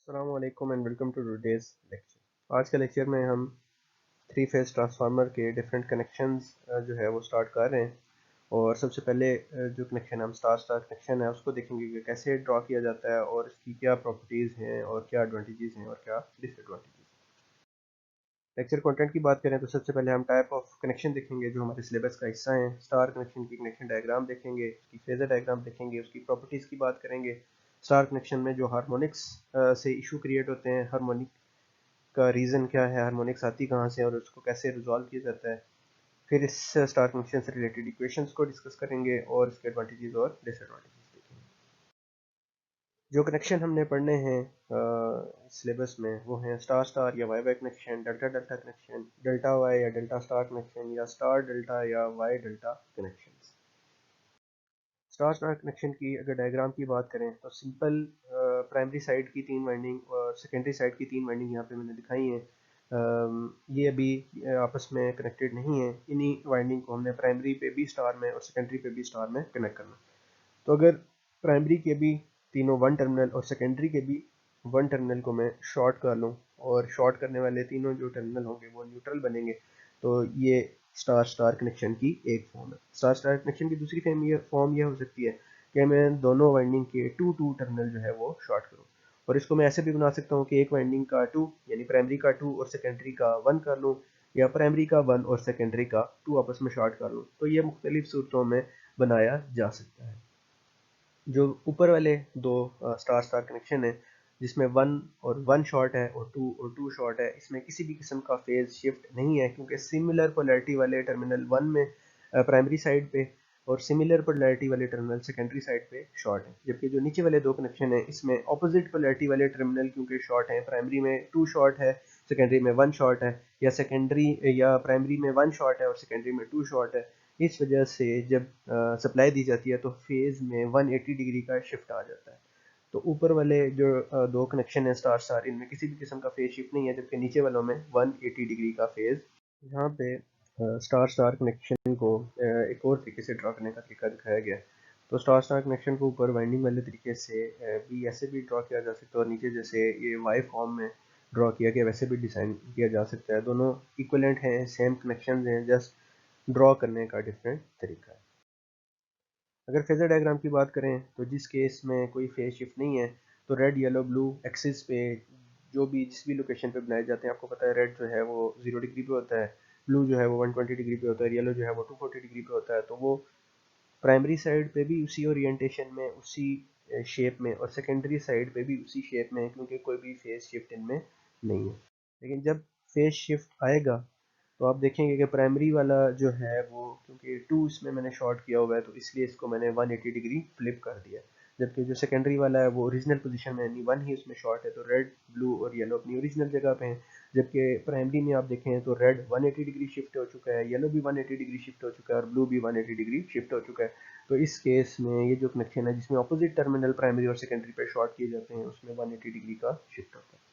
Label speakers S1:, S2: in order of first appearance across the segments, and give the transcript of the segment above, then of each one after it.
S1: अस्सलाम वालेकुम and welcome to today's lecture. आज के लेक्चर में हम थ्री फेज़ ट्रांसफार्मर के डिफरेंट कनेक्शंस जो है वो स्टार्ट कर रहे हैं। और सबसे पहले जो कनेक्शन हम स्टार स्टार कनेक्शन है उसको देखेंगे कि कैसे ड्रॉ किया जाता है और इसकी क्या प्रॉपर्टीज़ हैं और क्या एडवांटेजेस हैं और क्या डिसएडवांटेजेस। लेक्चर कंटेंट की बात करें तो सबसे पहले हम टाइप ऑफ कनेक्शन देखेंगे जो हमारे सिलेबस का हिस्सा हैं। स्टार कनेक्शन की कनेक्शन डायग्राम देखेंगे, उसकी फेजर डायग्राम देखेंगे, उसकी प्रॉपर्टीज़ की बात करेंगे। स्टार कनेक्शन में जो हार्मोनिक्स से इशू क्रिएट होते हैं, हार्मोनिक का रीज़न क्या है, हार्मोनिक्स आती कहाँ से और उसको कैसे रिजॉल्व किया जाता है। फिर इस स्टार फंक्शन से रिलेटेड इक्वेशंस को डिस्कस करेंगे और इसके एडवांटेजेस और डिसएडवांटेजेस देखेंगे। जो कनेक्शन हमने पढ़ने हैं सिलेबस में वो हैं स्टार स्टार या Y Y connection, delta delta connection, delta Y या डेल्टा स्टार कनेक्शन या स्टार डेल्टा या Y delta connection. Star star connection की अगर डायग्राम की बात करें तो सिंपल प्राइमरी साइड की तीन वाइंडिंग और सेकेंडरी साइड की तीन वाइंडिंग यहाँ पे मैंने दिखाई हैं। ये अभी आपस में कनेक्टेड नहीं है। इन्हीं वाइंडिंग को हमने प्राइमरी पे भी स्टार में और सेकेंडरी पे भी स्टार में कनेक्ट करना। तो अगर प्राइमरी के भी तीनों वन टर्मिनल और सेकेंडरी के भी वन टर्मिनल को मैं शॉर्ट कर लूँ और शॉर्ट करने वाले तीनों जो टर्मिनल होंगे वो न्यूट्रल बनेंगे, तो ये स्टार स्टार कनेक्शन की एक फॉर्म है। स्टार स्टार कनेक्शन की दूसरी फॉर्म ये हो सकती है कि मैं दोनों वाइंडिंग के टू टू टर्मिनल जो है वो शॉर्ट करूँ। और इसको मैं ऐसे भी बना सकता हूँ कि एक वाइंडिंग का टू यानी प्राइमरी का टू और सेकेंडरी का वन कर लूँ, या प्राइमरी का वन और सेकेंडरी का टू आपस में शॉर्ट कर लूँ। तो ये मुख्तलिफ सूरतों में बनाया जा सकता है। जो ऊपर वाले दो स्टार स्टार कनेक्शन है जिसमें वन और वन शॉर्ट है और टू शॉर्ट है, इसमें किसी भी किस्म का फेज शिफ्ट नहीं है क्योंकि सिमिलर पोलैरिटी वाले टर्मिनल वन में प्राइमरी साइड पे और सिमिलर पोलैरिटी वाले टर्मिनल सेकेंडरी साइड पे शॉर्ट है। जबकि जो नीचे वाले दो कनेक्शन है इसमें ऑपोजिट पोलैरिटी वाले टर्मिनल क्योंकि शॉर्ट है, प्राइमरी में टू शॉर्ट है, सेकेंडरी में वन शॉर्ट है, या सेकेंडरी या प्राइमरी में वन शॉर्ट है और सेकेंडरी में टू शॉर्ट है। इस वजह से जब सप्लाई दी जाती है तो फेज़ में 180 डिग्री का शिफ्ट आ जाता है। तो ऊपर वाले जो दो कनेक्शन है स्टार स्टार, इनमें किसी भी किस्म का फेज शिफ्ट नहीं है, जबकि नीचे वालों में 180 डिग्री का फेज। यहाँ पे स्टार स्टार कनेक्शन को एक और तरीके से ड्रॉ करने का तरीका दिखाया गया है। तो स्टार स्टार कनेक्शन को ऊपर वाइंडिंग वाले तरीके से भी ऐसे भी ड्रॉ किया जा सकता है और नीचे जैसे ये वाई फॉर्म में ड्रॉ किया गया वैसे भी डिज़ाइन किया जा सकता है। दोनों इक्वलेंट हैं, सेम कनेक्शन हैं, जस्ट ड्रॉ करने का डिफरेंट तरीका है। अगर फेजर डायग्राम की बात करें तो जिस केस में कोई फेज शिफ्ट नहीं है तो रेड येलो ब्लू एक्सिस पे जो भी जिस भी लोकेशन पे बनाए जाते हैं, आपको पता है रेड जो है वो 0 डिग्री पे होता है, ब्लू जो है वो 120 डिग्री पे होता है, येलो जो है वो 240 डिग्री पे होता है। तो वो प्राइमरी साइड पे भी उसी ओरिएंटेशन में उसी शेप में और सेकेंडरी साइड पे भी उसी शेप में है क्योंकि कोई भी फेज शिफ्ट इनमें नहीं है। लेकिन जब फेज शिफ्ट आएगा तो आप देखेंगे कि प्राइमरी वाला जो है वो, क्योंकि टू इसमें मैंने शॉर्ट किया हुआ है तो इसलिए इसको मैंने 180 डिग्री फ्लिप कर दिया। जबकि जो सेकेंडरी वाला है वो ओरिजिनल पोजीशन में, यानी वन ही उसमें शॉर्ट है, तो रेड ब्लू और येलो अपनी ओरिजिनल जगह पे हैं। जबकि प्राइमरी में आप देखें तो रेड 180 डिग्री शिफ्ट हो चुका है, येलो भी 180 डिग्री शिफ्ट हो चुका है और ब्लू भी 180 डिग्री शिफ्ट हो चुका है। तो इस केस में ये जो कनेक्शन है जिसमें अपोजिट टर्मिनल प्राइमरी और सेकेंडरी पे शॉर्ट किए जाते हैं उसमें 180 डिग्री का शिफ्ट होता है।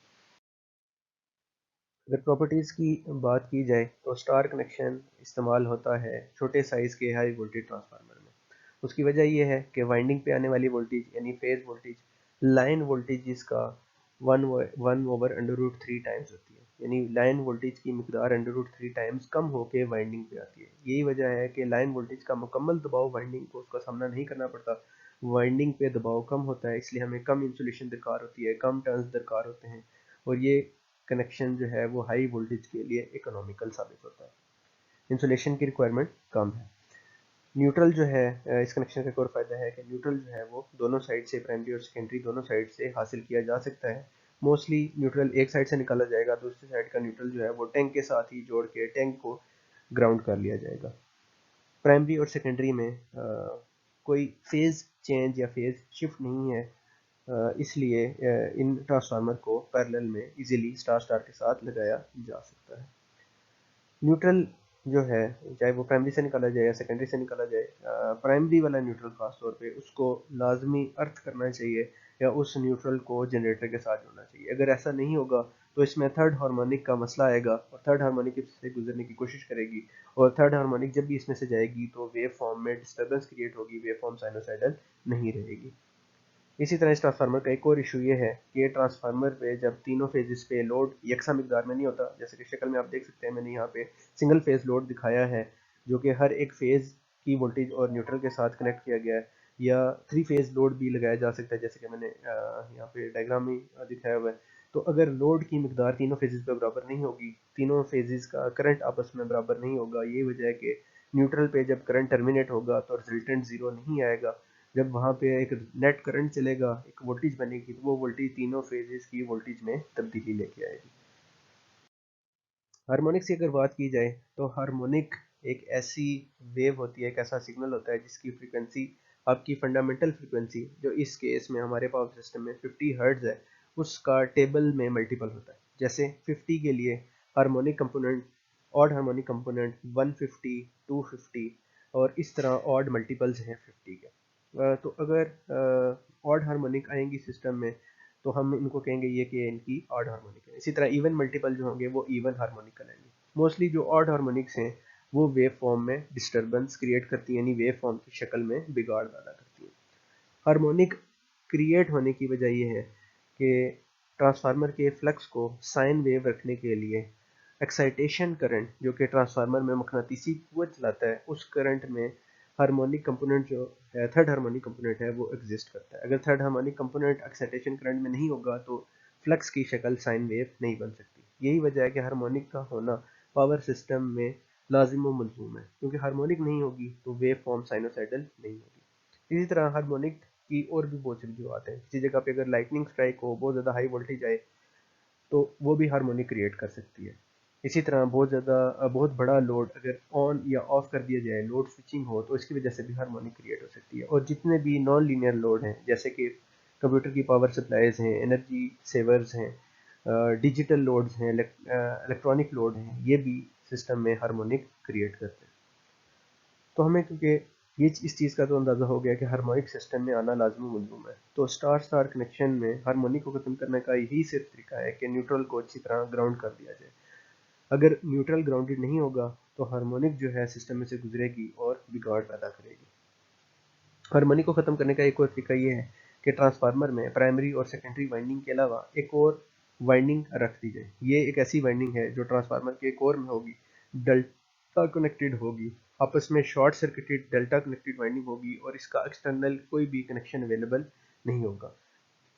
S1: अगर प्रॉपर्टीज़ की बात की जाए तो स्टार कनेक्शन इस्तेमाल होता है छोटे साइज़ के हाई वोल्टेज ट्रांसफार्मर में। उसकी वजह यह है कि वाइंडिंग पे आने वाली वोल्टेज यानी फेज वोल्टेज लाइन वोल्टेज का one one over under root three times होती है, यानी लाइन वोल्टेज की मकदार अंडर रूट थ्री टाइम्स कम होकर वाइंडिंग पे आती है। यही वजह है कि लाइन वोल्टेज का मुकम्मल दबाव वाइंडिंग को उसका सामना नहीं करना पड़ता, वाइंडिंग पे दबाव कम होता है, इसलिए हमें कम इंसुलेशन दरकार होती है, कम टर्न्स दरकार होते हैं और ये कनेक्शन जो है वो हाई वोल्टेज के लिए इकोनॉमिकल साबित होता है। इंसुलेशन की रिक्वायरमेंट कम है। न्यूट्रल जो है इस कनेक्शन का एक और फायदा है कि न्यूट्रल जो है वो दोनों साइड से, प्राइमरी और सेकेंडरी दोनों साइड से हासिल किया जा सकता है। मोस्टली न्यूट्रल एक साइड से निकाला जाएगा, दूसरी साइड का न्यूट्रल जो है वो टैंक के साथ ही जोड़ के टैंक को ग्राउंड कर लिया जाएगा। प्राइमरी और सेकेंडरी में कोई फेज चेंज या फेज शिफ्ट नहीं है, इसलिए इन ट्रांसफार्मर को पैरेलल में इजीली स्टार स्टार के साथ लगाया जा सकता है। न्यूट्रल जो है चाहे वो प्राइमरी से निकाला जाए या सेकेंडरी से निकाला जाए, प्राइमरी वाला न्यूट्रल खास तौर पे उसको लाजमी अर्थ करना चाहिए या उस न्यूट्रल को जनरेटर के साथ जोड़ना चाहिए। अगर ऐसा नहीं होगा तो इसमें थर्ड हार्मोनिक का मसला आएगा और थर्ड हार्मोनिक से गुजरने की कोशिश करेगी और थर्ड हार्मोनिक जब भी इसमें से जाएगी तो वेव फॉर्म में डिस्टर्बेंस क्रिएट होगी, वेव फॉर्म साइनोसाइडल नहीं रहेगी। इसी तरह इस ट्रांसफार्मर का एक और इशू ये है कि ये ट्रांसफार्मर पे जब तीनों फेजेस पे लोड यकसा मिकदार में नहीं होता, जैसे कि शक्ल में आप देख सकते हैं, मैंने यहाँ पे सिंगल फेज लोड दिखाया है जो कि हर एक फेज की वोल्टेज और न्यूट्रल के साथ कनेक्ट किया गया है, या थ्री फेज लोड भी लगाया जा सकता है जैसे कि मैंने यहाँ पे डायग्राम में दिखाया हुआ है। तो अगर लोड की मिकदार तीनों फेजेस पे बराबर नहीं होगी, तीनों फेजेस का करंट आपस में बराबर नहीं होगा, यही वजह है कि न्यूट्रल पे जब करंट टर्मिनेट होगा तो रिजल्टेंट जीरो नहीं आएगा। जब वहाँ पे एक नेट करंट चलेगा, एक वोल्टेज बनेगी, तो वो वोल्टेज तीनों फेजेस की वोल्टेज में तब्दीली लेके आएगी। हार्मोनिक्स की अगर बात की जाए तो हार्मोनिक एक ऐसी वेव होती है, एक ऐसा सिग्नल होता है जिसकी फ्रीक्वेंसी, आपकी फंडामेंटल फ्रीक्वेंसी जो इस केस में हमारे पावर सिस्टम में 50 हर्ट्ज है, उसका टेबल में मल्टीपल होता है। जैसे 50 के लिए harmonic component, odd harmonic component 150, 250 और इस तरह ऑड मल्टीपल्स हैं 50 के। तो अगर ऑड हार्मोनिक आएंगी सिस्टम में तो हम इनको कहेंगे ये कि इनकी ऑड हार्मोनिक है। इसी तरह इवन मल्टीपल जो होंगे वो इवन हार्मोनिक कहलाएंगे। मोस्टली जो ऑड हार्मोनिक्स हैं वो वेव फॉर्म में डिस्टर्बेंस क्रिएट करती है, यानी वेव फॉर्म की शक्ल में बिगाड़ पैदा करती है। हार्मोनिक क्रिएट होने की वजह यह है कि ट्रांसफार्मर के फ्लक्स को साइन वेव रखने के लिए एक्साइटेशन करंट जो कि ट्रांसफार्मर में मकनातीसी कुव्वत चलाता है, उस करंट में हार्मोनिक कंपोनेंट जो है, थर्ड हार्मोनिक कंपोनेंट है, वो एग्जिस्ट करता है। अगर third harmonic component excitation current में नहीं होगा तो फ्लक्स की शक्ल साइन वेव नहीं बन सकती। यही वजह है कि हार्मोनिक का होना पावर सिस्टम में लाजिम व मलजूम है, क्योंकि हार्मोनिक नहीं होगी तो वेव फॉर्म साइनोसाइडल नहीं होगी। इसी तरह हार्मोनिक की और भी बहुत सी वजूहत हैं। किसी जगह पे अगर लाइटनिंग स्ट्राइक हो, बहुत ज़्यादा हाई वोल्टेज आए, तो वो भी हार्मोनिक क्रिएट कर सकती है। इसी तरह बहुत बड़ा लोड अगर ऑन या ऑफ कर दिया जाए, लोड स्विचिंग हो, तो इसकी वजह से भी हार्मोनिक क्रिएट हो सकती है। और जितने भी नॉन लीनियर लोड हैं जैसे कि कंप्यूटर की पावर सप्लाईज हैं, एनर्जी सेवर्स हैं, डिजिटल लोड्स हैं, इलेक्ट्रॉनिक लोड हैं, ये भी सिस्टम में हार्मोनिक क्रिएट करते हैं। तो हमें क्योंकि ये इस चीज़ का तो अंदाज़ा हो गया कि हार्मोनिक सिस्टम में आना लाजमी मलजूम है, तो स्टार स्टार कनेक्शन में हार्मोनिक को ख़त्म करने का यही सिर्फ तरीका है कि न्यूट्रल को अच्छी तरह ग्राउंड कर दिया जाए। अगर न्यूट्रल ग्राउंडेड नहीं होगा तो हार्मोनिक जो है सिस्टम में से गुजरेगी और बिगाड़ पैदा करेगी। हार्मोनिक को ख़त्म करने का एक और तरीका ये है कि ट्रांसफार्मर में प्राइमरी और सेकेंडरी वाइंडिंग के अलावा एक और वाइंडिंग रख दी जाए। ये एक ऐसी वाइंडिंग है जो ट्रांसफार्मर के कोर में होगी, डेल्टा कनेक्टेड होगी, आपस में short circuited delta connected winding होगी और इसका एक्सटर्नल कोई भी कनेक्शन अवेलेबल नहीं होगा।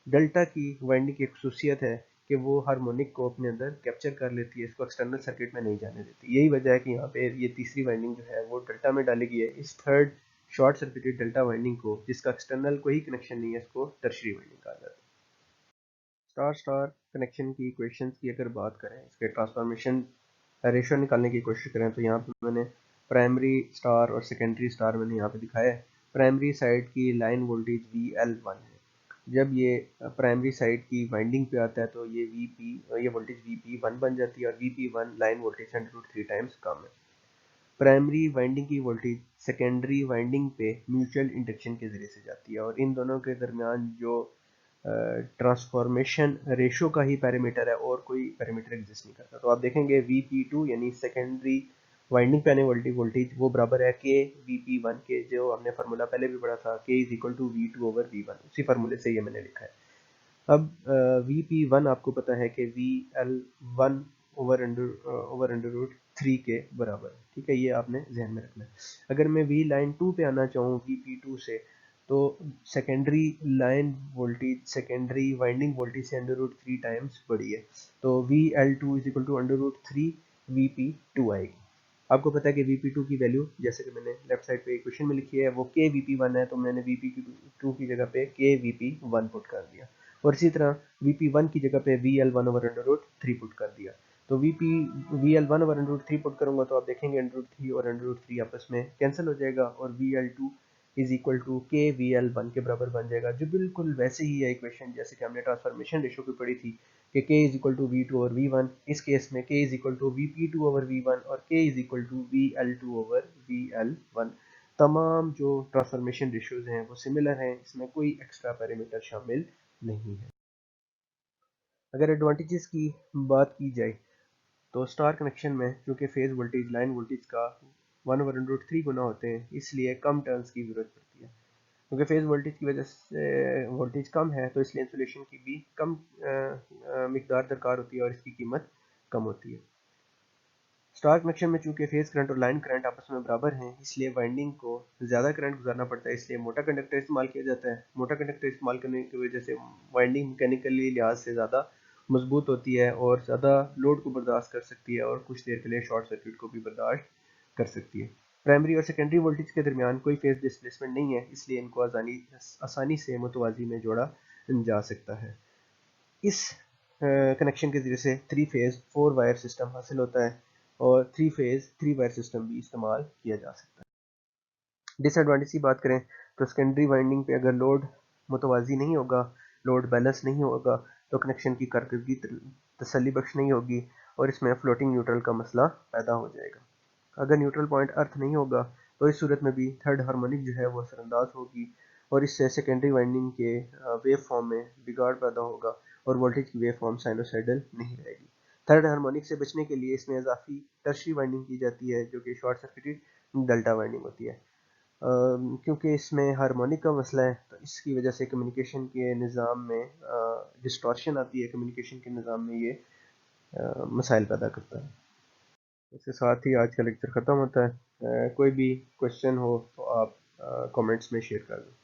S1: डेल्टा की वाइंडिंग की एक खसूसियत है कि वो हार्मोनिक को अपने अंदर कैप्चर कर लेती है, इसको एक्सटर्नल सर्किट में नहीं जाने देती। यही वजह है कि यहाँ पे ये तीसरी वाइंडिंग जो है वो डेल्टा में डाली गई है। इस third short circuited delta winding को, जिसका एक्सटर्नल कोई कनेक्शन नहीं है, इसको टर्शरी वाइंडिंग कहा जाता है। स्टार स्टार कनेक्शन की इक्वेशंस की अगर बात करें, इसके ट्रांसफॉर्मेशन रेशो निकालने की कोशिश करें, तो यहाँ पे मैंने प्राइमरी स्टार और सेकेंडरी स्टार मैंने यहाँ पे दिखाया है। प्राइमरी साइड की लाइन वोल्टेज VL1 है। जब ये प्राइमरी साइड की वाइंडिंग पे आता है तो ये वोल्टेज VP1 बन जाती है और VP1 लाइन वोल्टेज से √3 टाइम्स कम है। प्राइमरी वाइंडिंग की वोल्टेज सेकेंडरी वाइंडिंग पे म्यूचुअल इंडक्शन के ज़रिए से जाती है और इन दोनों के दरमियान जो ट्रांसफॉर्मेशन रेशो का ही पैरामीटर है और कोई पैरामीटर एग्जिस्ट नहीं करता। तो आप देखेंगे VP2 यानी सेकेंडरी वाइंडिंग पे आने वाली वोल्टेज वो बराबर है के VP1 के, जो हमने फार्मूला पहले भी पढ़ा था, K is equal to V2/V1, उसी फार्मूले से ये मैंने लिखा है। अब VP1 आपको पता है कि VL1 ओवर अंडर रूट 3 के बराबर है। ठीक है, ये आपने जहन में रखना है। अगर मैं V लाइन 2 पे आना चाहूँ VP2 से, तो secondary line voltage secondary winding voltage से √3 टाइम्स बड़ी है, तो VL2 is equal to √3 VP2 आएगी। आपको पता है कि VP2 की वैल्यू जैसे कि मैंने लेफ्ट साइड पे इक्वेशन में लिखी है वो के VP1 है, तो मैंने VP2 की जगह पे के VP1 पुट कर दिया और इसी तरह VP1 की जगह पे VL1 over under root 3 put कर दिया। तो VL1 over under root 3 put करूंगा तो आप देखेंगे अंडर रूट 3 और अंडर रूट 3 आपस में कैंसिल हो जाएगा और VL2 इज इक्वल टू के VL1 के बराबर बन जाएगा, जो बिल्कुल वैसे ही है इक्वेशन जैसे कि हमने ट्रांसफॉर्मेशन रेशो की पढ़ी थी कि K is equal to V2 over V1। इस केस में K is equal to VP2 over V1 और K is equal to VL2 over VL1। तमाम जो ट्रांसफॉर्मेशन रेशियोज हैं वो सिमिलर हैं, इसमें कोई एक्स्ट्रा पैरामीटर शामिल नहीं है। अगर एडवांटेजेस की बात की जाए तो स्टार कनेक्शन में चूँकि फेज वोल्टेज लाइन वोल्टेज का 1/√3 गुना होते हैं, इसलिए कम टर्न्स की ज़रूरत पड़ती है। क्योंकि फेज़ वोल्टेज की वजह से वोल्टेज कम है तो इसलिए इंसुलेशन की भी कम मिकदार दरकार होती है और इसकी कीमत कम होती है। स्टार कनेक्शन में चूंकि फेज़ करंट और लाइन करंट आपस में बराबर हैं इसलिए वाइंडिंग को ज़्यादा करंट गुजारना पड़ता है, इसलिए मोटा कंडक्टर इस्तेमाल किया जाता है। मोटा कंडक्टर इस्तेमाल करने की वजह से वाइंडिंग मैकेनिकली लिहाज से ज़्यादा मजबूत होती है और ज़्यादा लोड को बर्दाश्त कर सकती है और कुछ देर के लिए शॉर्ट सर्किट को भी बर्दाश्त कर सकती है। प्राइमरी और सेकेंडरी वोल्टेज के दरमियान कोई फेज़ डिस्प्लेसमेंट नहीं है, इसलिए इनको आसानी से मुतवाज़ी में जोड़ा जा सकता है। इस कनेक्शन के ज़रिए से थ्री फेज़ 4 वायर सिस्टम हासिल होता है और थ्री फेज़ 3 वायर सिस्टम भी इस्तेमाल किया जा सकता है। डिसएडवांटेज की बात करें तो सेकेंडरी वाइंडिंग पे अगर लोड मुतवाज़ी नहीं होगा, लोड बैलेंस नहीं होगा तो कनेक्शन की कारकर्दगी तसल्ली बख्श नहीं होगी और इसमें फ्लोटिंग न्यूट्रल का मसला पैदा हो जाएगा। अगर न्यूट्रल पॉइंट अर्थ नहीं होगा तो इस सूरत में भी थर्ड हार्मोनिक जो है वो असरअंदाज होगी और इससे सेकेंडरी वाइंडिंग के वेव फॉर्म में बिगाड़ पैदा होगा और वोल्टेज की वेव फॉर्म साइनोसाइडल नहीं रहेगी। थर्ड हार्मोनिक से बचने के लिए इसमें इजाफी टर्शरी वाइंडिंग की जाती है जो कि शॉर्ट सर्किटेड डेल्टा वाइंडिंग होती है। क्योंकि इसमें हार्मोनिक का मसला है तो इसकी वजह से कम्युनिकेशन के निज़ाम में डिस्टॉर्शन आती है, कम्युनिकेशन के निज़ाम में ये मसाइल पैदा करता है। इसके साथ ही आज का लेक्चर ख़त्म होता है। कोई भी क्वेश्चन हो तो आप कमेंट्स में शेयर कर दें।